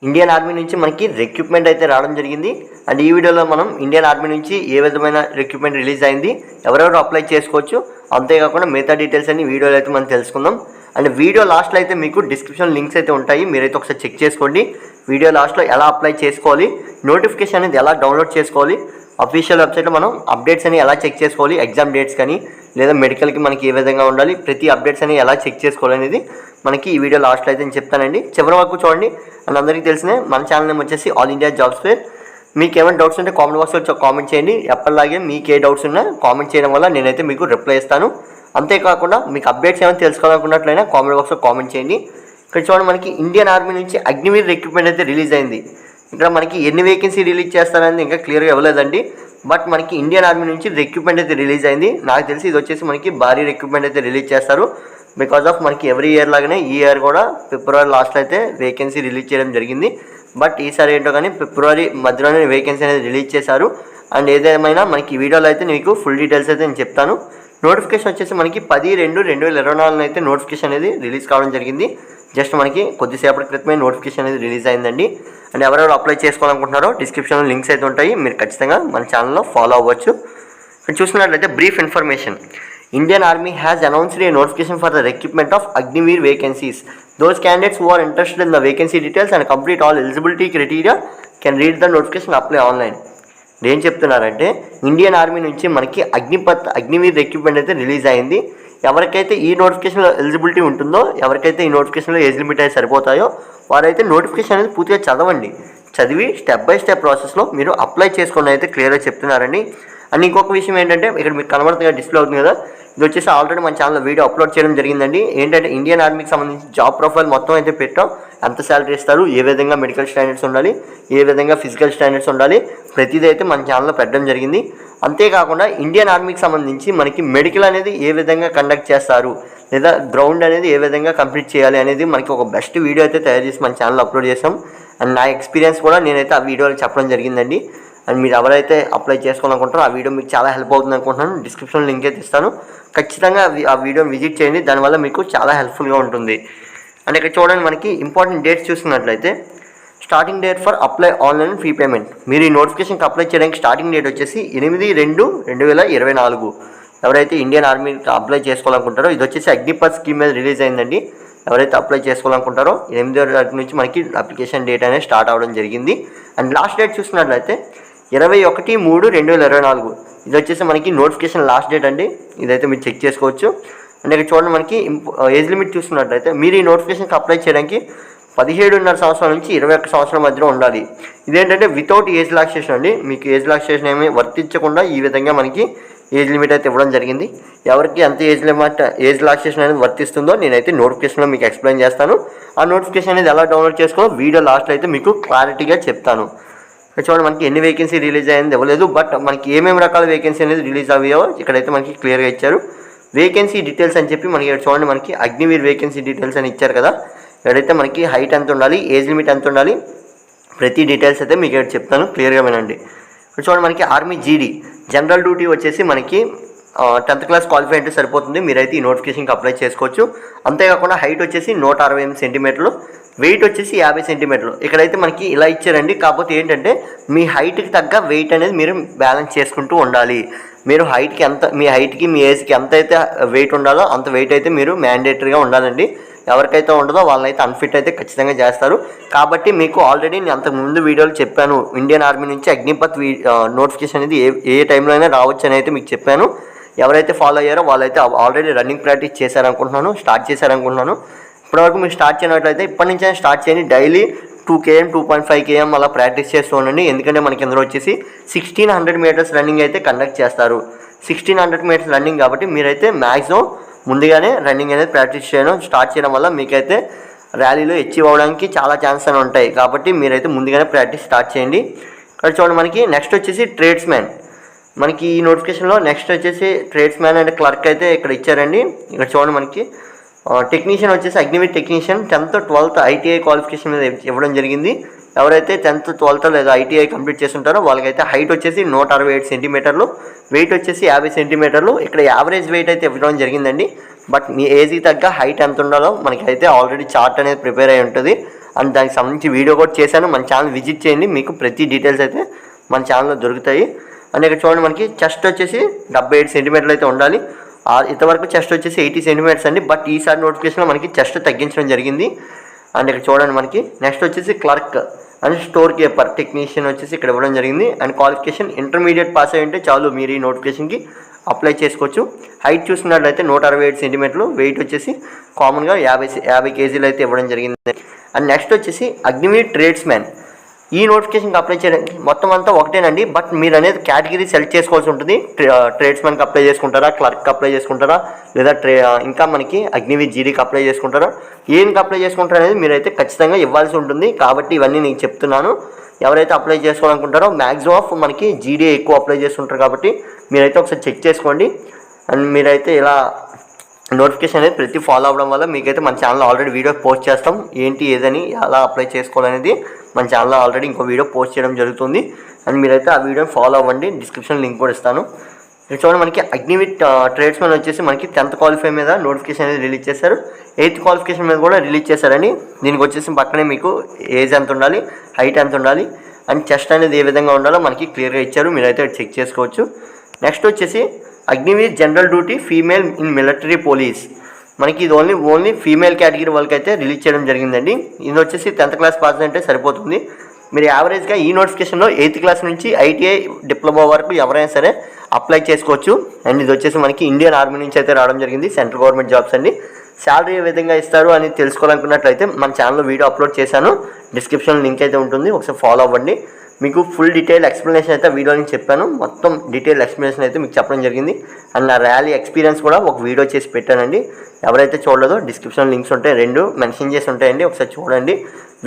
Indian army నుంచి మనకి recruitment అయితే రావడం జరిగింది. అండ్ ఈ వీడియోలో మనం ఇండియన్ ఆర్మీ నుంచి ఏ విధమైన రిక్రూట్మెంట్ రిలీజ్ అయింది, ఎవరెవరు అప్లై చేసుకోవచ్చు, అంతేకాకుండా మిగతా డీటెయిల్స్ అన్ని వీడియోలో అయితే మనం తెలుసుకుందాం. అండ్ వీడియో లాస్ట్లో అయితే మీకు డిస్క్రిప్షన్ లింక్స్ అయితే ఉంటాయి, మీరైతే ఒకసారి చెక్ చేసుకోండి. వీడియో లాస్ట్లో ఎలా అప్లై చేసుకోవాలి, నోటిఫికేషన్ అనేది ఎలా డౌన్లోడ్ చేసుకోవాలి, అఫీషియల్ వెబ్సైట్లో మనం అప్డేట్స్ అని ఎలా చెక్ చేసుకోవాలి, ఎగ్జామ్ డేట్స్ కానీ లేదా మెడికల్కి మనకి ఏ విధంగా ఉండాలి, ప్రతి అప్డేట్స్ అని ఎలా చెక్ చేసుకోవాలి అనేది మనకి ఈ వీడియో లాస్ట్లో అయితే నేను చెప్తానండి. చివరి వరకు చూడండి. అండ్ అందరికీ తెలిసిన మన ఛానల్ నేమ్ వచ్చేసి ఆల్ ఇండియా జాబ్స్ ఫేర్. మీకు ఏమైనా డౌట్స్ ఉంటే కామెంట్ బాక్స్లో కామెంట్ చేయండి. ఎప్పటిలాగే మీకు ఏ డౌట్స్ ఉన్నా కామెంట్ చేయడం వల్ల నేనైతే మీకు రిప్లై ఇస్తాను. అంతేకాకుండా మీకు అప్డేట్స్ ఏమైనా తెలుసుకోవాలనుకున్నట్లయినా కామెంట్ బాక్స్లో కామెంట్ చేయండి. ఇక్కడ చూడండి, మనకి ఇండియన్ ఆర్మీ నుంచి అగ్నివీర్ రిక్రూట్మెంట్ అయితే రిలీజ్ అయింది. ఇక్కడ మనకి ఎన్ని వేకెన్సీ రిలీజ్ చేస్తారనేది ఇంకా క్లియర్గా ఇవ్వలేదండి. బట్ మనకి ఇండియన్ ఆర్మీ నుంచి రిక్రూట్మెంట్ అయితే రిలీజ్ అయింది. నాకు తెలిసి ఇది వచ్చేసి మనకి భారీ రిక్రూట్మెంట్ అయితే రిలీజ్ చేస్తారు. బికాజ్ ఆఫ్ మనకి ఎవ్రీ ఇయర్ లాగానే ఈ ఇయర్ కూడా ఫిబ్రవరి లాస్ట్లో అయితే వేకెన్సీ రిలీజ్ చేయడం జరిగింది. బట్ ఈసారి ఏంటో కానీ ఫిబ్రవరి మధ్యలోనే వేకెన్సీ అనేది రిలీజ్ చేశారు. అండ్ ఏదేమైనా మనకి వీడియోలో అయితే మీకు ఫుల్ డీటెయిల్స్ అయితే నేను చెప్తాను. నోటిఫికేషన్ వచ్చేసి మనకి 10/2/2024 అయితే నోటిఫికేషన్ అనేది రిలీజ్ కావడం జరిగింది. జస్ట్ మనకి కొద్దిసేపటి క్రితమే నోటిఫికేషన్ అనేది రిలీజ్ అయిందండి. అండ్ ఎవరెవరు అప్లై చేసుకోవాలనుకుంటున్నారో డిస్క్రిప్షన్లో లింక్స్ అయితే ఉంటాయి, మీరు ఖచ్చితంగా మన ఛానల్లో ఫాలో అవ్వచ్చు. ఇక్కడ చూసినట్లయితే brief information. Indian Army has announced a notification for the recruitment of Agniveer vacancies. Those candidates who are interested in the vacancy details and complete all eligibility criteria can read the notification, apply online. ఏం చెప్తున్నారంటే Indian army నుంచి మనకి Agniveer recruitment అయితే release అయింది. ఎవరికైతే ఈ నోటిఫికేషన్లో eligibility ఉంటుందో, ఎవరికైతే ఈ నోటిఫికేషన్లో ఏజ్ లిమిట్ అయితే సరిపోతాయో వారైతే నోటిఫికేషన్ అనేది పూర్తిగా చదివి స్టెప్ బై స్టెప్ ప్రాసెస్లో మీరు అప్లై చేసుకోండి అయితే క్లియర్గా చెప్తున్నారండి. అండ్ ఇంకొక విషయం ఏంటంటే, ఇక్కడ మీకు కనబడుతుంది డిస్ప్లే అవుతుంది కదా, ఇది వచ్చేసి ఆల్రెడీ మన ఛానల్లో వీడియో అప్లోడ్ చేయడం జరిగిందండి. ఏంటంటే ఇండియన్ ఆర్మీకి సంబంధించి జాబ్ ప్రొఫైల్ మొత్తం అయితే పెట్టాం. ఎంత శాలరీ ఇస్తారు, ఏ విధంగా మెడికల్ స్టాండర్డ్స్ ఉండాలి, ఏ విధంగా ఫిజికల్ స్టాండర్డ్స్ ఉండాలి, ప్రతిదీ అయితే మన ఛానల్లో పెట్టడం జరిగింది. అంతేకాకుండా ఇండియన్ ఆర్మీకి సంబంధించి మనకి మెడికల్ అనేది ఏ విధంగా కండక్ట్ చేస్తారు, లేదా గ్రౌండ్ అనేది ఏ విధంగా కంప్లీట్ చేయాలి అనేది మనకి ఒక బెస్ట్ వీడియో అయితే తయారు చేసి మన ఛానల్లో అప్లోడ్ చేసాం. అండ్ నా ఎక్స్పీరియన్స్ కూడా నేనైతే ఆ వీడియోలో చెప్పడం జరిగిందండి. అండ్ మీరు ఎవరైతే అప్లై చేసుకోవాలనుకుంటారో ఆ వీడియో మీకు చాలా హెల్ప్ అవుతుంది అనుకుంటున్నాను. డిస్క్రిప్షన్లో లింక్ అయితే ఇస్తాను, ఖచ్చితంగా ఆ వీడియోని విజిట్ చేయండి, దానివల్ల మీకు చాలా హెల్ప్ఫుల్గా ఉంటుంది. అండ్ ఇక్కడ చూడండి, మనకి ఇంపార్టెంట్ డేట్స్ చూసుకున్నట్లయితే starting date for apply online fee payment. మీరు ఈ నోటిఫికేషన్కి అప్లై చేయడానికి స్టార్టింగ్ డేట్ వచ్చేసి 8/2/2024. ఎవరైతే ఇండియన్ ఆర్మీకి అప్లై చేసుకోవాలనుకుంటారో, ఇది వచ్చేసి అగ్నిపథ్ స్కీమ్ మీద రిలీజ్ అయిందండి. ఎవరైతే అప్లై చేసుకోవాలనుకుంటారో 8వ తారీఖు నుంచి మనకి అప్లికేషన్ డేట్ అనేది స్టార్ట్ అవ్వడం జరిగింది. అండ్ లాస్ట్ డేట్ చూసుకున్నట్లయితే 21/3/2024. ఇది వచ్చేసి మనకి నోటిఫికేషన్ లాస్ట్ డేట్ అండి. ఇదైతే మీరు చెక్ చేసుకోవచ్చు. అండ్ ఇక్కడ చూడండి, మనకి ఏజ్ లిమిట్ చూసుకున్నట్లయితే మీరు ఈ నోటిఫికేషన్కి అప్లై చేయడానికి 17.5 సంవత్సరాల నుంచి 21 సంవత్సరాల మధ్యలో ఉండాలి. ఇదేంటంటే వితౌట్ ఏజ్ రిలాక్సేషన్ అండి. మీకు ఏజ్ రిలాక్సేషన్ ఏమీ వర్తించకుండా ఈ విధంగా మనకి ఏజ్ లిమిట్ అయితే ఇవ్వడం జరిగింది. ఎవరికి ఎంత ఏజ్ రిలాక్సేషన్ అనేది వర్తిస్తుందో నేనైతే నోటిఫికేషన్లో మీకు ఎక్స్ప్లెయిన్ చేస్తాను. ఆ నోటిఫికేషన్ అనేది ఎలా డౌన్లోడ్ చేసుకోవాలో వీడియో లాస్ట్లో అయితే మీకు క్లారిటీగా చెప్తాను. చూడండి, మనకి ఎన్ని వేకెన్సీ రిలీజ్ అయ్యింది ఇవ్వలేదు, బట్ మనకి ఏమేమి రకాల వేకెన్సీ అనేది రిలీజ్ అయ్యాయో ఇక్కడైతే మనకి క్లియర్గా ఇచ్చారు. వేకెన్సీ డీటెయిల్స్ అని చెప్పి మనకి ఇక్కడ చూడండి, మనకి అగ్నివీర్ వేకెన్సీ డీటెయిల్స్ అని ఇచ్చారు కదా. ఎక్కడైతే మనకి హైట్ ఎంత ఉండాలి, ఏజ్ లిమిట్ ఎంత ఉండాలి, ప్రతి డీటెయిల్స్ అయితే మీకు ఇక్కడ చెప్తాను, క్లియర్గా వినండి. ఇక్కడ చూడండి, మనకి ఆర్మీ జీడీ జనరల్ డ్యూటీ వచ్చేసి మనకి 10th క్లాస్ క్వాలిఫై అంటే సరిపోతుంది. మీరైతే ఈ నోటిఫికేషన్కి అప్లై చేసుకోవచ్చు. అంతేకాకుండా హైట్ వచ్చేసి 168 సెంటీమీటర్లు, వెయిట్ వచ్చేసి 50 సెంటీమీటర్లు. ఇక్కడైతే మనకి ఇలా ఇచ్చారండి. కాకపోతే ఏంటంటే మీ హైట్కి తగ్గ వెయిట్ అనేది మీరు బ్యాలెన్స్ చేసుకుంటూ ఉండాలి. మీరు హైట్కి ఎంత, మీ హైట్కి మీ ఏజ్కి ఎంత అయితే వెయిట్ ఉండాలో అంత వెయిట్ అయితే మీరు మ్యాండేటరీగా ఉండాలండి. ఎవరికైతే ఉండదో వాళ్ళైతే అన్ఫిట్ అయితే ఖచ్చితంగా చేస్తారు. కాబట్టి మీకు ఆల్రెడీ నేను అంతకుముందు వీడియోలో చెప్పాను, ఇండియన్ ఆర్మీ నుంచి అగ్నిపథ్ నోటిఫికేషన్ అనేది ఏ టైంలో అయినా రావచ్చు అని అయితే మీకు చెప్పాను. ఎవరైతే ఫాలో అయ్యారో వాళ్ళైతే ఆల్రెడీ రన్నింగ్ ప్రాక్టీస్ స్టార్ట్ చేశారనుకుంటున్నాను. ఇప్పటివరకు మీరు స్టార్ట్ చేయనట్లయితే ఇప్పటి నుంచి స్టార్ట్ చేయండి. డైలీ 2 km 2.5 km అలా ప్రాక్టీస్ చేస్తూ ఉండండి. ఎందుకంటే మనకి ఇందులో వచ్చేసి 1600 మీటర్స్ రన్నింగ్ అయితే కండక్ట్ చేస్తారు. 1600 మీటర్స్ రన్నింగ్ కాబట్టి మీరైతే మ్యాక్సిమం ముందుగానే రన్నింగ్ అనేది ప్రాక్టీస్ స్టార్ట్ చేయడం వల్ల మీకైతే ర్యాలీలో అచీవ్ అవ్వడానికి చాలా ఛాన్సెస్ అని ఉంటాయి. కాబట్టి మీరైతే ముందుగానే ప్రాక్టీస్ స్టార్ట్ చేయండి. ఇక్కడ చూడండి, మనకి నెక్స్ట్ వచ్చేసి ట్రేడ్స్మ్యాన్. మనకి ఈ నోటిఫికేషన్లో నెక్స్ట్ వచ్చేసి ట్రేడ్స్మ్యాన్ అండ్ క్లర్క్ అయితే ఇక్కడ ఇచ్చారండి. ఇక్కడ చూడండి, మనకి టెక్నీషియన్ వచ్చేసి Agniveer technician 10th 12th ITI qualification మీద ఇవ్వడం జరిగింది. ఎవరైతే 10th 12th లేదా ఐటీఐ కంప్లీట్ చేస్తుంటారో వాళ్ళకైతే హైట్ వచ్చేసి 168 సెంటీమీటర్లు, వెయిట్ వచ్చేసి 50 సెంటీమీటర్లు. ఇక్కడ యావరేజ్ వెయిట్ అయితే ఇవ్వడం జరిగిందండి. బట్ మీ ఏజ్కి తగ్గ హైట్ ఎంత ఉండాలో మనకైతే ఆల్రెడీ చార్ట్ అనేది ప్రిపేర్ అయి ఉంటుంది. అండ్ దానికి సంబంధించి వీడియో కూడా చేశాను. మన ఛానల్ విజిట్ చేయండి, మీకు ప్రతి డీటెయిల్స్ అయితే మన ఛానల్లో దొరుకుతాయి. అండ్ ఇక్కడ చూడండి మనకి చెస్ట్ వచ్చేసి 78 సెంటీమీటర్లు అయితే ఉండాలి. ఇంతవరకు చెస్ట్ వచ్చేసి 80 సెంటీమీటర్స్ అండి. బట్ ఈసారి నోటిఫికేషన్లో మనకి చెస్ట్ తగ్గించడం జరిగింది. అండ్ ఇక్కడ చూడండి మనకి నెక్స్ట్ వచ్చేసి clerk and store keeper technician వచ్చేసి ఇక్కడ ఇవ్వడం జరిగింది. అండ్ క్వాలిఫికేషన్ ఇంటర్మీడియట్ పాస్ అయ్యి ఉంటే చాలు, మీరు ఈ నోటిఫికేషన్కి అప్లై చేసుకోవచ్చు. హైట్ చూసినట్లయితే 167 సెంటీమీటర్లు, వెయిట్ వచ్చేసి కామన్గా 50 కేజీలు అయితే ఇవ్వడం జరిగింది. అండ్ నెక్స్ట్ వచ్చేసి అగ్నివీర్ ట్రేడ్స్మెన్. ఈ నోటిఫికేషన్కి అప్లై చేయడానికి మొత్తం అంతా ఒకటేనండి. బట్ మీరు అనేది కేటగిరీ సెలెక్ట్ చేసుకోవాల్సి ఉంటుంది. ట్రేడ్స్మెన్కి అప్లై చేసుకుంటారా, క్లర్క్కి అప్లై చేసుకుంటారా, లేదా ఇంకా మనకి అగ్నివీర్ జీడీకి అప్లై చేసుకుంటారా, ఏనికి అప్లై చేసుకుంటారా అనేది మీరైతే ఖచ్చితంగా ఇవ్వాల్సి ఉంటుంది. కాబట్టి ఇవన్నీ నేను చెప్తున్నాను. ఎవరైతే అప్లై చేసుకోవాలనుకుంటారో మ్యాక్సిమం ఆఫ్ మనకి జీడీ ఎక్కువ అప్లై చేస్తుంటారు. కాబట్టి మీరైతే ఒకసారి చెక్ చేసుకోండి. అండ్ మీరైతే ఇలా నోటిఫికేషన్ అనేది ప్రతి ఫాలో అవ్వడం వల్ల మీకైతే మన ఛానల్లో ఆల్రెడీ వీడియో పోస్ట్ చేస్తాం. ఏంటి ఏదని ఎలా అప్లై చేసుకోవాలనేది మన ఛానల్లో ఆల్రెడీ ఇంకో వీడియో పోస్ట్ చేయడం జరుగుతుంది. అండ్ మీరైతే ఆ వీడియోని ఫాలో అవ్వండి, డిస్క్రిప్షన్ లింక్ కూడా ఇస్తాను. చూడండి మనకి అగ్నివీర్ ట్రేడ్స్మెన్ వచ్చేసి మనకి 10th క్వాలిఫై మీద నోటిఫికేషన్ అనేది రిలీజ్ చేశారు. 8th క్వాలిఫికేషన్ మీద కూడా రిలీజ్ చేశారండి. దీనికి వచ్చేసి పక్కనే మీకు ఏజ్ ఎంత ఉండాలి, హైట్ ఎంత ఉండాలి, అండ్ చెస్ట్ అనేది ఏ విధంగా ఉండాలో మనకి క్లియర్గా ఇచ్చారు. మీరైతే చెక్ చేసుకోవచ్చు. నెక్స్ట్ వచ్చేసి Agniveer general duty female in military police. మనకి ఇది ఓన్లీ ఫీమేల్ కేటగిరీ వాళ్ళకి అయితే రిలీజ్ చేయడం జరిగిందండి. ఇది వచ్చేసి 10th క్లాస్ పాస్ అంటే సరిపోతుంది. మీరు యావరేజ్గా ఈ నోటిఫికేషన్లో 8th క్లాస్ నుంచి ఐటీఐ డిప్లొమా వరకు ఎవరైనా సరే అప్లై చేసుకోవచ్చు. అండ్ ఇది వచ్చేసి మనకి ఇండియన్ ఆర్మీ నుంచి అయితే రావడం జరిగింది. సెంట్రల్ గవర్నమెంట్ జాబ్స్ అండి. శాలరీ ఏ విధంగా ఇస్తారు అని తెలుసుకోవాలనుకున్నట్లయితే మన ఛానల్లో వీడియో అప్లోడ్ చేశాను, డిస్క్రిప్షన్ లింక్ అయితే ఉంటుంది, ఒకసారి ఫాలో అవ్వండి. మీకు ఫుల్ డీటెయిల్ ఎక్స్ప్లెనేషన్ అయితే వీడియో నుంచి చెప్పాను. మొత్తం డీటెయిల్ ఎక్స్ప్లెనేషన్ అయితే మీకు చెప్పడం జరిగింది. అండ్ నా ర్యాలీ ఎక్స్పీరియన్స్ కూడా ఒక వీడియో చేసి పెట్టానండి. ఎవరైతే చూడలేదో డిస్క్రిప్షన్ లింక్స్ ఉంటాయి, 2 మెన్షన్ చేసి ఉంటాయండి, ఒకసారి చూడండి.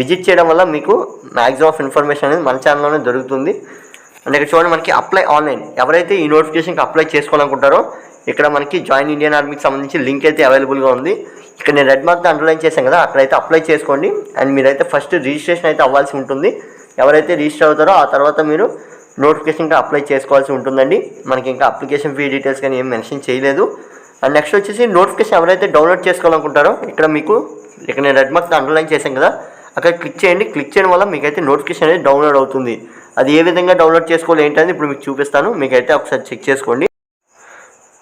విజిట్ చేయడం వల్ల మీకు మ్యాక్సిమం ఆఫ్ ఇన్ఫర్మేషన్ అనేది మన ఛానల్లోనే దొరుకుతుంది. అండ్ ఇక్కడ చూడండి మనకి అప్లై ఆన్లైన్. ఎవరైతే ఈ నోటిఫికేషన్కి అప్లై చేసుకోవాలనుకుంటారో ఇక్కడ మనకి జాయిన్ ఇండియన్ ఆర్మీకి సంబంధించి లింక్ అయితే అవైలబుల్గా ఉంది. ఇక్కడ నేను రెడ్ మార్క్ అండర్లైన్ చేశాను కదా, అక్కడైతే అప్లై చేసుకోండి. అండ్ మీరైతే ఫస్ట్ రిజిస్ట్రేషన్ అయితే అవ్వాల్సి ఉంటుంది. ఎవరైతే రిజిస్టర్ అవుతారో ఆ తర్వాత మీరు నోటిఫికేషన్కి అప్లై చేసుకోవాల్సి ఉంటుందండి. మనకి ఇంకా అప్లికేషన్ ఫీ డీటెయిల్స్ కానీ ఏం మెన్షన్ చేయలేదు. అండ్ నెక్స్ట్ వచ్చేసి నోటిఫికేషన్ ఎవరైతే డౌన్లోడ్ చేసుకోవాలనుకుంటారో ఇక్కడ నేను రెడ్ మార్క్ అండర్లైన్ చేశాను కదా, అక్కడ క్లిక్ చేయండి. క్లిక్ చేయడం వల్ల మీకైతే నోటిఫికేషన్ అనేది డౌన్లోడ్ అవుతుంది. అది ఏ విధంగా డౌన్లోడ్ చేసుకోవాలి ఏంటని ఇప్పుడు మీకు చూపిస్తాను. మీకైతే ఒకసారి చెక్ చేసుకోండి.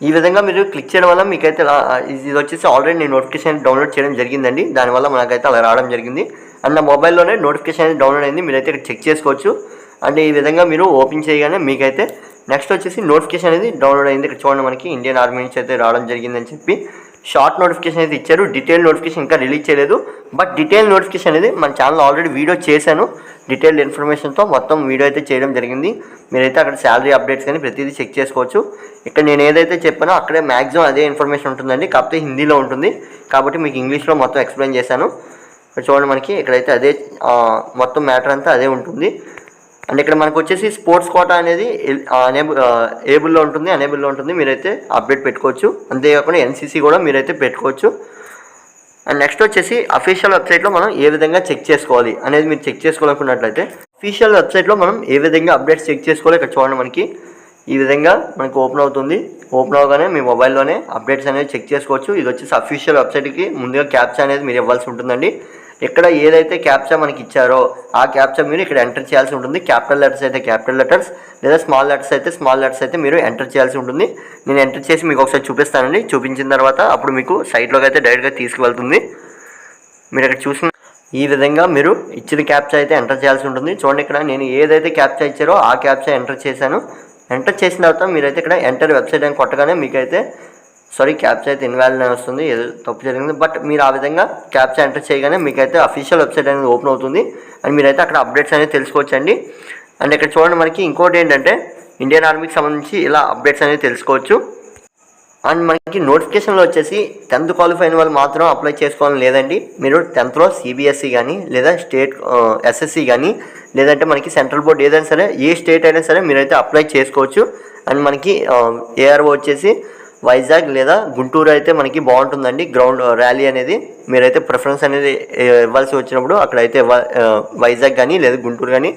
ఈ విధంగా మీరు క్లిక్ చేయడం వల్ల మీకైతే ఇది వచ్చేసి ఆల్రెడీ నేను నోటిఫికేషన్ డౌన్లోడ్ చేయడం జరిగిందండి. దానివల్ల మనకైతే అలా రావడం జరిగింది. అండ్ నా మొబైల్లోనే నోటిఫికేషన్ అనేది డౌన్లోడ్ అయింది. మీరైతే ఇక్కడ చెక్ చేసుకోవచ్చు. అండ్ ఈ విధంగా మీరు ఓపెన్ చేయగానే మీకైతే నెక్స్ట్ వచ్చేసి నోటిఫికేషన్ అనేది డౌన్లోడ్ అయింది. ఇక్కడ చూడండి మనకి ఇండియన్ ఆర్మీ నుంచి అయితే రావడం జరిగిందని చెప్పి షార్ట్ నోటిఫికేషన్ అయితే ఇచ్చారు. డీటెయిల్ నోటిఫికేషన్ ఇంకా రిలీజ్ చేయలేదు. బట్ డీటెయిల్ నోటిఫికేషన్ అనేది మన ఛానల్లో ఆల్రెడీ వీడియో చేశాను. డీటెయిల్డ్ ఇన్ఫర్మేషన్తో మొత్తం వీడియో అయితే చేయడం జరిగింది. మీరైతే అక్కడ శాలరీ అప్డేట్స్ కానీ ప్రతిదీ చెక్ చేసుకోవచ్చు. ఇక్కడ నేను ఏదైతే చెప్పానో అక్కడే మ్యాక్సిమం అదే ఇన్ఫర్మేషన్ ఉంటుందండి, కాకపోతే హిందీలో ఉంటుంది. కాబట్టి మీకు ఇంగ్లీష్లో మొత్తం ఎక్స్ప్లెయిన్ చేశాను. ఇక్కడ చూడండి మనకి ఇక్కడైతే అదే మొత్తం మ్యాటర్ అంతా అదే ఉంటుంది. అండ్ ఇక్కడ మనకు వచ్చేసి స్పోర్ట్స్ కోటా అనేది ఏబుల్లో ఉంటుంది. మీరైతే అప్డేట్ పెట్టుకోవచ్చు. అంతేకాకుండా ఎన్సీసీ కూడా మీరైతే పెట్టుకోవచ్చు. అండ్ నెక్స్ట్ వచ్చేసి అఫీషియల్ వెబ్సైట్లో మనం ఏ విధంగా చెక్ చేసుకోవాలి అనేది మీరు చెక్ చేసుకోవాలనుకున్నట్లయితే అఫీషియల్ వెబ్సైట్లో మనం ఏ విధంగా అప్డేట్స్ చెక్ చేసుకోవాలి ఇక్కడ చూడండి మనకి ఈ విధంగా మనకు ఓపెన్ అవుతుంది. ఓపెన్ అవగానే మీ మొబైల్లోనే అప్డేట్స్ అనేది చెక్ చేసుకోవచ్చు. ఇది వచ్చేసి అఫీషియల్ వెబ్సైట్కి ముందుగా క్యాప్చా అనేది మీరు ఇవ్వాల్సి ఉంటుందండి. ఇక్కడ ఏదైతే క్యాప్చా మనకి ఇచ్చారో ఆ క్యాప్చా మీరు ఇక్కడ ఎంటర్ చేయాల్సి ఉంటుంది. క్యాపిటల్ లెటర్స్ అయితే క్యాపిటల్ లెటర్స్, లేదా స్మాల్ లెటర్స్ అయితే మీరు ఎంటర్ చేయాల్సి ఉంటుంది. నేను ఎంటర్ చేసి మీకు ఒకసారి చూపిస్తానండి. చూపించిన తర్వాత అప్పుడు మీకు సైట్లోకి అయితే డైరెక్ట్గా తీసుకువెళ్తుంది. మీరు ఇక్కడ చూసిన ఈ విధంగా మీరు ఇచ్చిన క్యాప్చా అయితే ఎంటర్ చేయాల్సి ఉంటుంది. చూడండి ఇక్కడ నేను ఏదైతే క్యాప్చా ఇచ్చారో ఆ క్యాప్చా ఎంటర్ చేశాను. ఎంటర్ చేసిన తర్వాత మీరైతే ఇక్కడ ఎంటర్ వెబ్సైట్ అని కొట్టగానే మీకైతే క్యాప్చా అయితే ఇన్వాలిడ్ అని వస్తుంది, ఏదో తప్పు జరిగింది. బట్ మీరు ఆ విధంగా క్యాప్చా ఎంటర్ చేయగానే మీకైతే అఫీషియల్ వెబ్సైట్ అనేది ఓపెన్ అవుతుంది. అండ్ మీరైతే అక్కడ అప్డేట్స్ అనేది తెలుసుకోవచ్చండి. అండ్ ఇక్కడ చూడండి మనకి ఇంకోటి ఏంటంటే ఇండియన్ ఆర్మీకి సంబంధించి ఇలా అప్డేట్స్ అనేది తెలుసుకోవచ్చు. అండ్ మనకి నోటిఫికేషన్లో వచ్చేసి 10th క్వాలిఫై అయిన వాళ్ళు మాత్రం అప్లై చేసుకోవాలని లేదండి. మీరు 10thలో సిబిఎస్ఈ కానీ లేదా స్టేట్ ఎస్ఎస్సి కానీ లేదంటే మనకి సెంట్రల్ బోర్డ్ ఏదైనా సరే ఏ స్టేట్ అయినా సరే మీరైతే అప్లై చేసుకోవచ్చు. అండ్ మనకి ఏఆర్ఓ వచ్చేసి వైజాగ్ లేదా గుంటూరు అయితే మనకి బాగుంటుందండి. గ్రౌండ్ ర్యాలీ అనేది మీరైతే ప్రిఫరెన్స్ అనేది ఇవ్వాల్సి వచ్చినప్పుడు అక్కడైతే వైజాగ్ కానీ లేదా గుంటూరు కానీ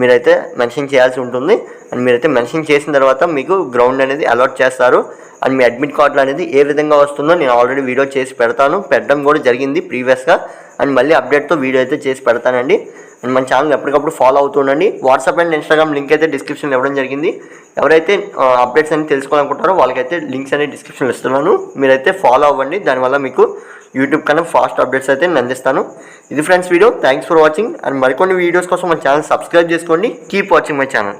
మీరైతే మెన్షన్ చేయాల్సి ఉంటుంది. అండ్ మీరైతే మెన్షన్ చేసిన తర్వాత మీకు గ్రౌండ్ అనేది అలాట్ చేస్తారు. అండ్ మీ అడ్మిట్ కార్డులు అనేది ఏ విధంగా వస్తుందో నేను ఆల్రెడీ వీడియో చేసి పెట్టడం కూడా జరిగింది ప్రీవియస్గా. అండ్ మళ్ళీ అప్డేట్తో వీడియో అయితే చేసి పెడతానండి. అండ్ మన ఛానల్ ఎప్పటికప్పుడు ఫాలో అవుతూ ఉండండి. వాట్సాప్ అండ్ ఇన్స్టాగ్రామ్ లింక్ అయితే డిస్క్రిప్షన్లో ఇవ్వడం జరిగింది. ఎవరైతే అప్డేట్స్ అన్ని తెలుసుకోవాలనుకుంటారో వాళ్ళకైతే లింక్స్ అనేది డిస్క్రిప్షన్లో ఇస్తున్నాను. మీరైతే ఫాలో అవ్వండి. దానివల్ల మీకు యూట్యూబ్ కన్నా ఫాస్ట్ అప్డేట్స్ అయితే నేను అందిస్తాను. ఇది friends video. Thanks for watching. And మరికొన్ని వీడియోస్ కోసం మన ఛానల్ సబ్స్క్రైబ్ చేసుకోండి. Keep watching my channel.